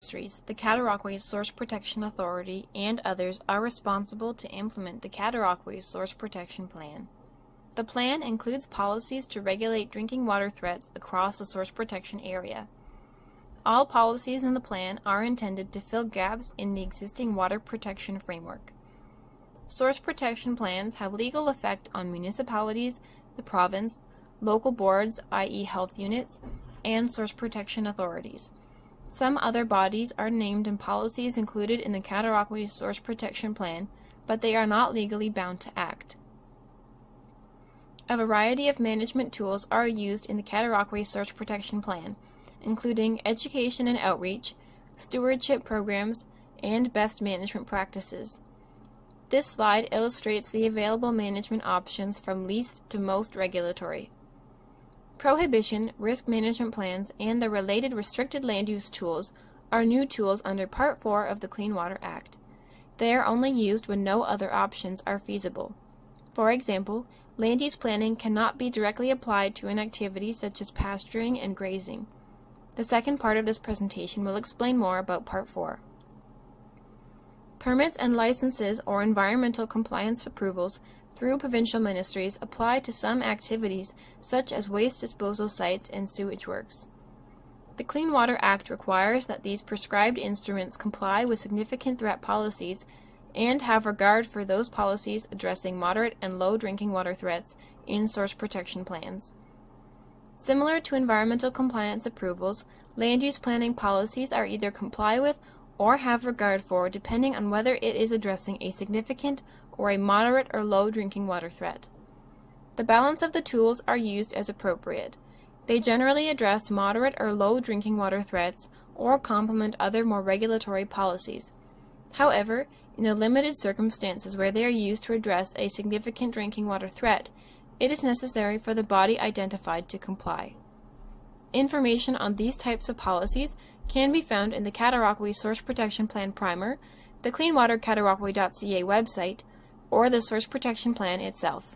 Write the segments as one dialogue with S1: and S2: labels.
S1: ministries, the Cataraqui Source Protection Authority, and others are responsible to implement the Cataraqui Source Protection Plan. The plan includes policies to regulate drinking water threats across the source protection area. All policies in the plan are intended to fill gaps in the existing water protection framework. Source protection plans have legal effect on municipalities, the province, local boards, i.e. health units, and source protection authorities. Some other bodies are named in policies included in the Cataraqui Source Protection Plan, but they are not legally bound to act. A variety of management tools are used in the Cataraqui Source Protection Plan, including education and outreach, stewardship programs, and best management practices. This slide illustrates the available management options from least to most regulatory. Prohibition, risk management plans, and the related restricted land use tools are new tools under Part 4 of the Clean Water Act. They are only used when no other options are feasible. For example, land use planning cannot be directly applied to an activity such as pasturing and grazing. The second part of this presentation will explain more about Part 4. Permits and licenses or environmental compliance approvals through provincial ministries apply to some activities such as waste disposal sites and sewage works. The Clean Water Act requires that these prescribed instruments comply with significant threat policies and have regard for those policies addressing moderate and low drinking water threats in source protection plans. Similar to environmental compliance approvals, land use planning policies are either comply with or have regard for depending on whether it is addressing a significant or a moderate or low drinking water threat. The balance of the tools are used as appropriate. They generally address moderate or low drinking water threats or complement other more regulatory policies. However, in the limited circumstances where they are used to address a significant drinking water threat, it is necessary for the body identified to comply. Information on these types of policies can be found in the Cataraqui Source Protection Plan Primer, the cleanwatercataraqui.ca website, or the Source Protection Plan itself.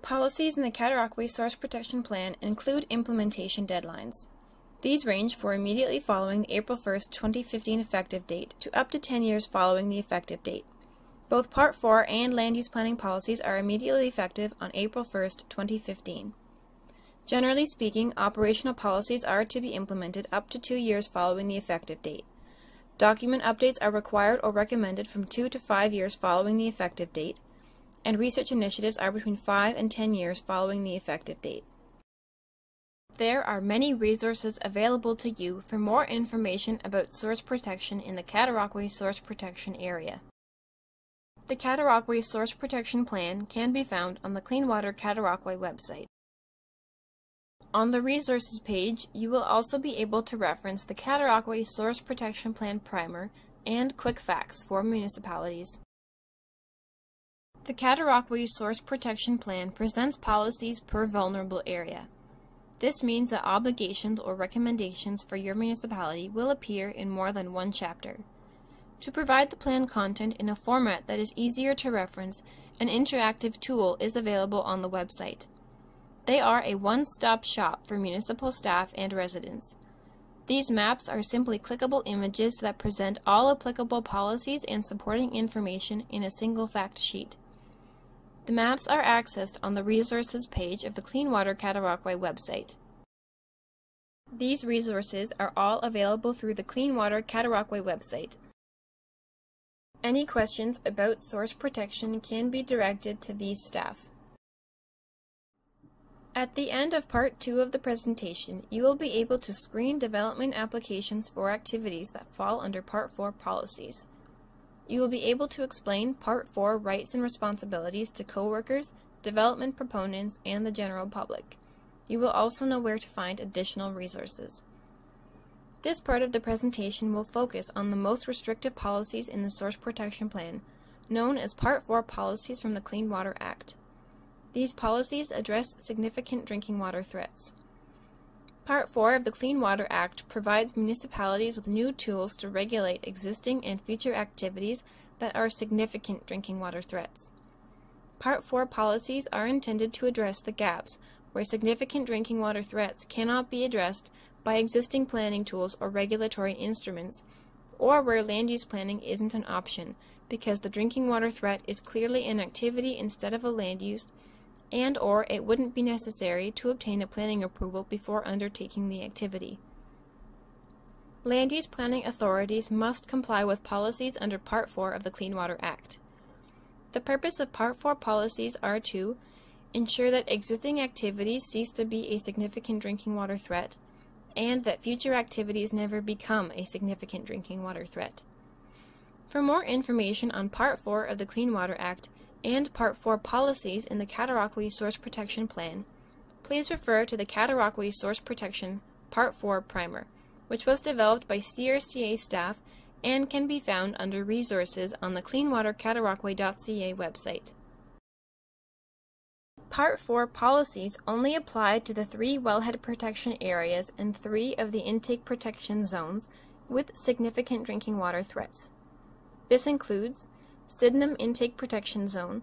S1: Policies in the Cataraqui Source Protection Plan include implementation deadlines. These range for immediately following the April 1, 2015 effective date to up to 10 years following the effective date. Both Part 4 and land use planning policies are immediately effective on April 1, 2015. Generally speaking, operational policies are to be implemented up to 2 years following the effective date. Document updates are required or recommended from 2 to 5 years following the effective date, and research initiatives are between 5 and 10 years following the effective date. There are many resources available to you for more information about source protection in the Cataraqui Source Protection Area. The Cataraqui Source Protection Plan can be found on the Clean Water Cataraqui website. On the Resources page, you will also be able to reference the Cataraqui Source Protection Plan Primer and Quick Facts for municipalities. The Cataraqui Source Protection Plan presents policies per vulnerable area. This means that obligations or recommendations for your municipality will appear in more than one chapter. To provide the plan content in a format that is easier to reference, an interactive tool is available on the website. They are a one-stop shop for municipal staff and residents. These maps are simply clickable images that present all applicable policies and supporting information in a single fact sheet. The maps are accessed on the Resources page of the Clean Water Cataraqui website. These resources are all available through the Clean Water Cataraqui website. Any questions about source protection can be directed to these staff. At the end of Part 2 of the presentation, you will be able to screen development applications for activities that fall under Part 4 policies. You will be able to explain Part 4 rights and responsibilities to coworkers, development proponents, and the general public. You will also know where to find additional resources. This part of the presentation will focus on the most restrictive policies in the Source Protection Plan, known as Part 4 policies from the Clean Water Act. These policies address significant drinking water threats. Part 4 of the Clean Water Act provides municipalities with new tools to regulate existing and future activities that are significant drinking water threats. Part 4 policies are intended to address the gaps where significant drinking water threats cannot be addressed by existing planning tools or regulatory instruments, or where land use planning isn't an option because the drinking water threat is clearly an activity instead of a land use, and or it wouldn't be necessary to obtain a planning approval before undertaking the activity. Land use planning authorities must comply with policies under Part 4 of the Clean Water Act. The purpose of Part 4 policies are to ensure that existing activities cease to be a significant drinking water threat, and that future activities never become a significant drinking water threat. For more information on Part 4 of the Clean Water Act and Part 4 policies in the Cataraqui Source Protection Plan, please refer to the Cataraqui Source Protection Part 4 Primer, which was developed by CRCA staff and can be found under Resources on the cleanwatercataraqui.ca website. Part 4 policies only apply to the 3 wellhead protection areas and 3 of the intake protection zones with significant drinking water threats. This includes Sydenham Intake Protection Zone,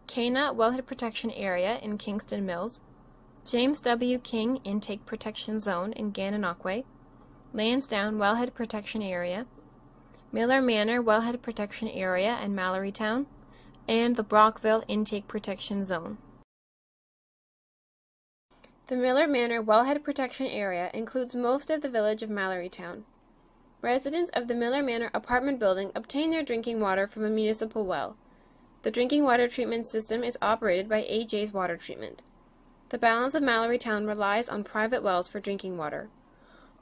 S1: Cana Wellhead Protection Area in Kingston Mills, James W. King Intake Protection Zone in Gananoque, Lansdowne Wellhead Protection Area, Miller Manor Wellhead Protection Area in Mallorytown, and the Brockville Intake Protection Zone. The Miller Manor Wellhead Protection Area includes most of the village of Mallorytown. Residents of the Miller Manor apartment building obtain their drinking water from a municipal well. The drinking water treatment system is operated by AJ's Water Treatment. The balance of Mallorytown relies on private wells for drinking water.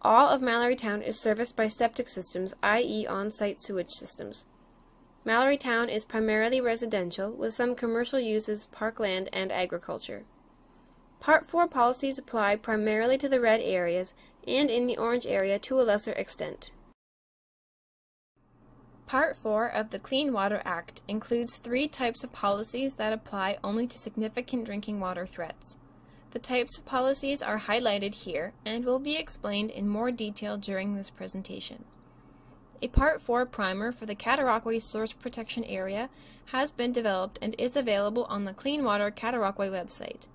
S1: All of Mallorytown is serviced by septic systems, i.e. on-site sewage systems. Mallorytown is primarily residential, with some commercial uses, parkland, and agriculture. Part 4 policies apply primarily to the red areas and in the orange area to a lesser extent. Part 4 of the Clean Water Act includes 3 types of policies that apply only to significant drinking water threats. The types of policies are highlighted here and will be explained in more detail during this presentation. A Part 4 primer for the Cataraqui Source Protection Area has been developed and is available on the Clean Water Cataraqui website.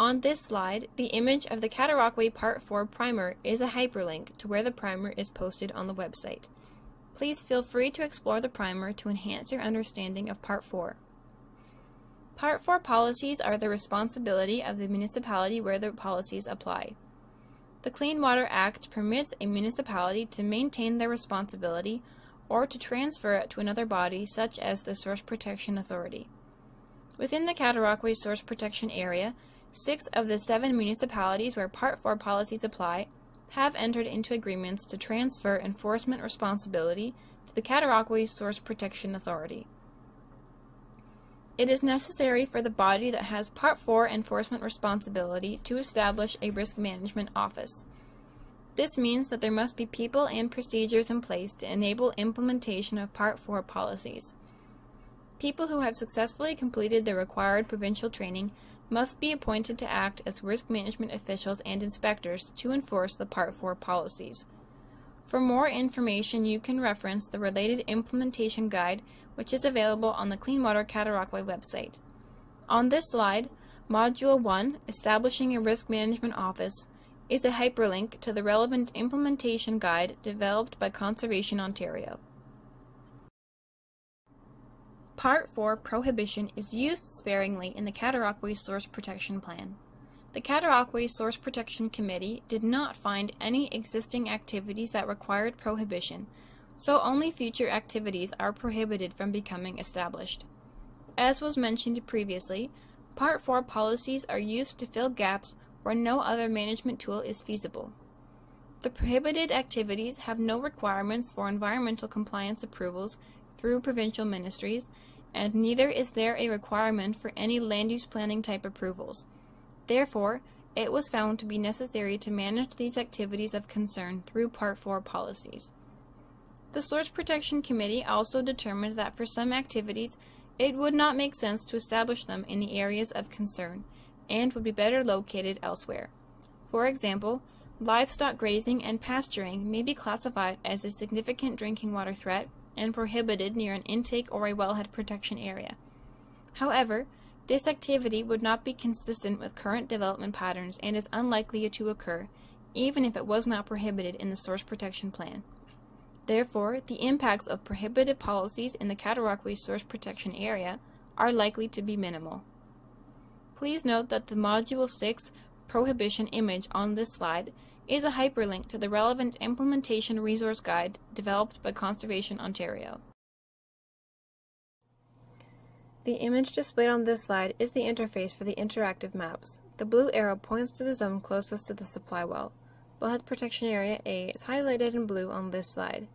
S1: On this slide, the image of the Cataraqui Part 4 primer is a hyperlink to where the primer is posted on the website. Please feel free to explore the primer to enhance your understanding of Part 4. Part 4 policies are the responsibility of the municipality where the policies apply. The Clean Water Act permits a municipality to maintain their responsibility or to transfer it to another body such as the Source Protection Authority. Within the Cataraqui Source Protection Area, 6 of the 7 municipalities where Part 4 policies apply have entered into agreements to transfer enforcement responsibility to the Cataraqui Source Protection Authority. It is necessary for the body that has Part 4 enforcement responsibility to establish a risk management office. This means that there must be people and procedures in place to enable implementation of Part 4 policies. People who have successfully completed the required provincial training must be appointed to act as risk management officials and inspectors to enforce the Part 4 policies. For more information, you can reference the related implementation guide, which is available on the Clean Water Cataraqui website. On this slide, Module 1, Establishing a Risk Management Office, is a hyperlink to the relevant implementation guide developed by Conservation Ontario. Part 4 Prohibition is used sparingly in the Cataraqui Source Protection Plan. The Cataraqui Source Protection Committee did not find any existing activities that required prohibition, so only future activities are prohibited from becoming established. As was mentioned previously, Part 4 policies are used to fill gaps where no other management tool is feasible. The prohibited activities have no requirements for environmental compliance approvals through provincial ministries, and neither is there a requirement for any land use planning type approvals. Therefore, it was found to be necessary to manage these activities of concern through Part 4 policies. The Source Protection Committee also determined that for some activities, it would not make sense to establish them in the areas of concern, and would be better located elsewhere. For example, livestock grazing and pasturing may be classified as a significant drinking water threat and prohibited near an intake or a wellhead protection area. However, This activity would not be consistent with current development patterns and is unlikely to occur, even if it was not prohibited in the Source Protection Plan. Therefore, the impacts of prohibitive policies in the Cataraqui Source Protection Area are likely to be minimal. Please note that the Module 6 prohibition image on this slide is a hyperlink to the relevant implementation resource guide developed by Conservation Ontario. The image displayed on this slide is the interface for the interactive maps. The blue arrow points to the zone closest to the supply well. Wellhead Protection Area A is highlighted in blue on this slide.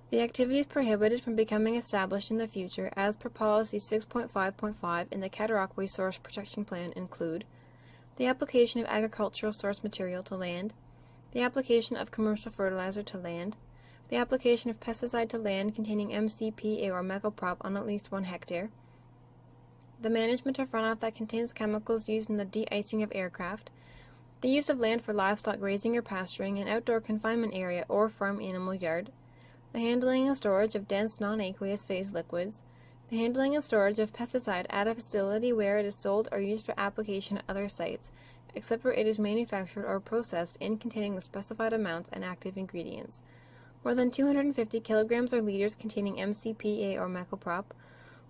S1: The activities prohibited from becoming established in the future as per Policy 6.5.5 in the Cataraqui Source Protection Plan include the application of agricultural source material to land, the application of commercial fertilizer to land, the application of pesticide to land containing MCPA or mecoprop on at least 1 hectare, the management of runoff that contains chemicals used in the de-icing of aircraft, the use of land for livestock grazing or pasturing, an outdoor confinement area or farm animal yard, the handling and storage of dense non-aqueous phase liquids, the handling and storage of pesticide at a facility where it is sold or used for application at other sites, except where it is manufactured or processed in containing the specified amounts and active ingredients, more than 250 kilograms or liters containing MCPA or mecoprop,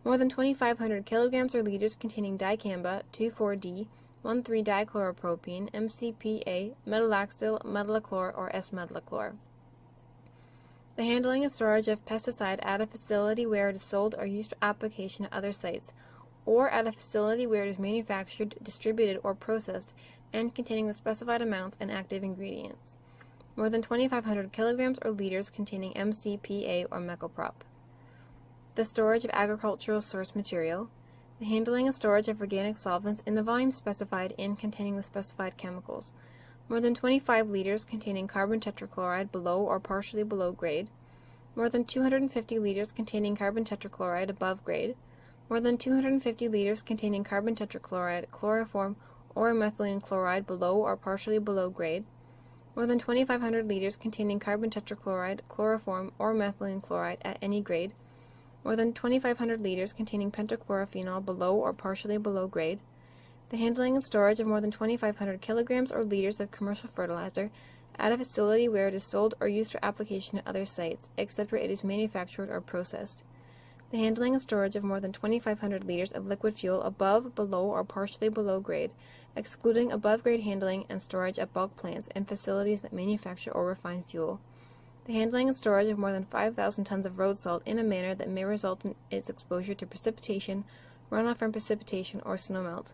S1: more than 2,500 kilograms or liters containing dicamba, 2,4-D, 1,3-dichloropropene, MCPA, metalaxyl, metalochlor, or S-metalochlor. The handling and storage of pesticide at a facility where it is sold or used for application at other sites, or at a facility where it is manufactured, distributed, or processed, and containing the specified amounts and active ingredients. More than 2,500 kilograms or liters containing MCPA or mecoprop. The storage of agricultural source material, the handling and storage of organic solvents in the volume specified in containing the specified chemicals, more than 25 liters containing carbon tetrachloride below or partially below grade, more than 250 liters containing carbon tetrachloride above grade, more than 250 liters containing carbon tetrachloride, chloroform, or methylene chloride below or partially below grade, more than 2,500 liters containing carbon tetrachloride, chloroform, or methylene chloride at any grade, more than 2,500 liters containing pentachlorophenol below or partially below grade, the handling and storage of more than 2,500 kilograms or liters of commercial fertilizer at a facility where it is sold or used for application at other sites, except where it is manufactured or processed, the handling and storage of more than 2,500 liters of liquid fuel above, below, or partially below grade, excluding above-grade handling and storage at bulk plants and facilities that manufacture or refine fuel, the handling and storage of more than 5,000 tons of road salt in a manner that may result in its exposure to precipitation, runoff from precipitation, or snowmelt.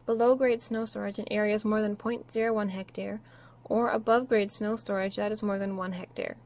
S1: Below-grade snow storage in areas more than 0.01 hectare, or above-grade snow storage that is more than 1 hectare.